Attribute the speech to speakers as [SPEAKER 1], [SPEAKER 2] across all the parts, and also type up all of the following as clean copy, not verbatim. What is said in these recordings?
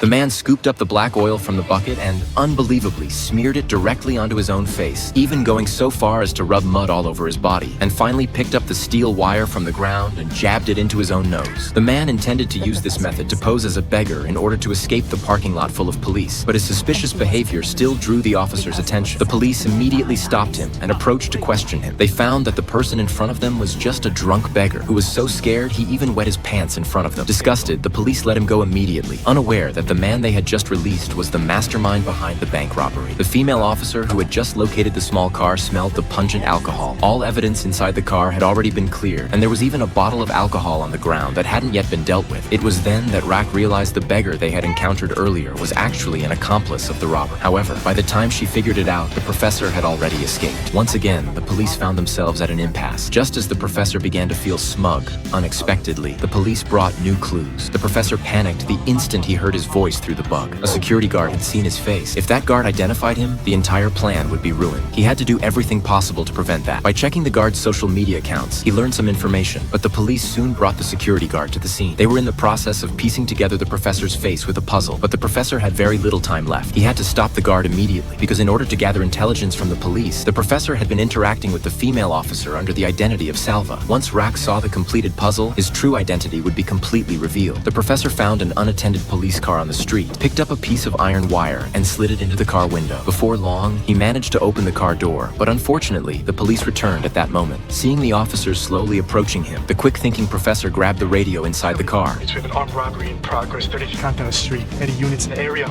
[SPEAKER 1] The man scooped up the black oil from the bucket and, unbelievably, smeared it directly onto his own face, even going so far as to rub mud all over his body, and finally picked up the steel wire from the ground and jabbed it into his own nose. The man intended to use this method to pose as a beggar in order to escape the parking lot full of police, but his suspicious behavior still drew the officers' attention. The police immediately stopped him and approached to question him. They found that the person in front of them was just a drunk beggar who was so scared he even wet his pants in front of them. Disgusted, the police let him go immediately, unaware that the man they had just released was the mastermind behind the bank robbery. The female officer who had just located the small car smelled the pungent alcohol. All evidence inside the car had already been cleared, and there was even a bottle of alcohol on the ground that hadn't yet been dealt with. It was then that Rack realized the beggar they had encountered earlier was actually an accomplice of the robber. However, by the time she figured it out, the professor had already escaped. Once again, the police found themselves at an impasse. Just as the professor began to feel smug, unexpectedly, the police brought new clues. The professor panicked the instant he heard his voice through the bug. A security guard had seen his face. If that guard identified him, the entire plan would be ruined. He had to do everything possible to prevent that. By checking the guard's social media accounts, he learned some information, but the police soon brought the security guard to the scene. They were in the process of piecing together the professor's face with a puzzle, but the professor had very little time left. He had to stop the guard immediately, because in order to gather intelligence from the police, the professor had been interacting with the female officer under the identity of Salva. Once Rack saw the completed puzzle, his true identity would be completely revealed. The professor found an unattended police car on the street, picked up a piece of iron wire, and slid it into the car window. Before long, he managed to open the car door, but unfortunately, the police returned at that moment. Seeing the officers slowly approaching him, the quick-thinking professor grabbed the radio inside the car.
[SPEAKER 2] We have an armed robbery in progress, 30 Countdown Street. Any units in the area?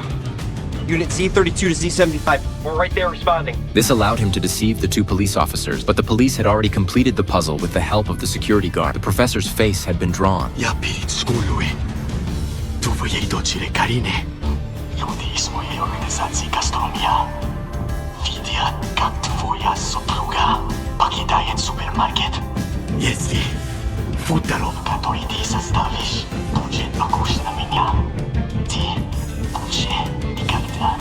[SPEAKER 3] Unit Z32 to Z75. We're right there responding.
[SPEAKER 1] This allowed him to deceive the two police officers, but the police had already completed the puzzle with the help of the security guard. The professor's face had been drawn.
[SPEAKER 4] Swojej organizacji gastronomia. Widział, jak twoja supruga покидает супермаркет. Если футболка, то иди составишь, будет похож на меня. Ты больше никогда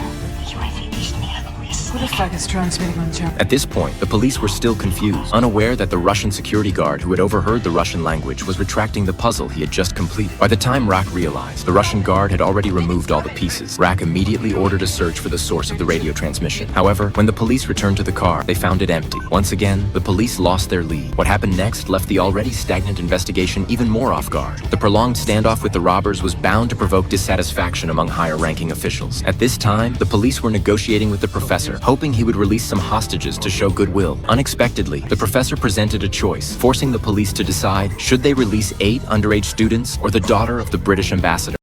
[SPEAKER 4] не увидишь ни одну из
[SPEAKER 5] What the fuck is transmitting on channel?
[SPEAKER 1] At this point, the police were still confused, unaware that the Russian security guard who had overheard the Russian language was retracting the puzzle he had just completed. By the time Rack realized, the Russian guard had already removed all the pieces. Rack immediately ordered a search for the source of the radio transmission. However, when the police returned to the car, they found it empty. Once again, the police lost their lead. What happened next left the already stagnant investigation even more off guard. The prolonged standoff with the robbers was bound to provoke dissatisfaction among higher-ranking officials. At this time, the police were negotiating with the professor, hoping he would release some hostages to show goodwill. Unexpectedly, the professor presented a choice, forcing the police to decide should they release 8 underage students or the daughter of the British ambassador.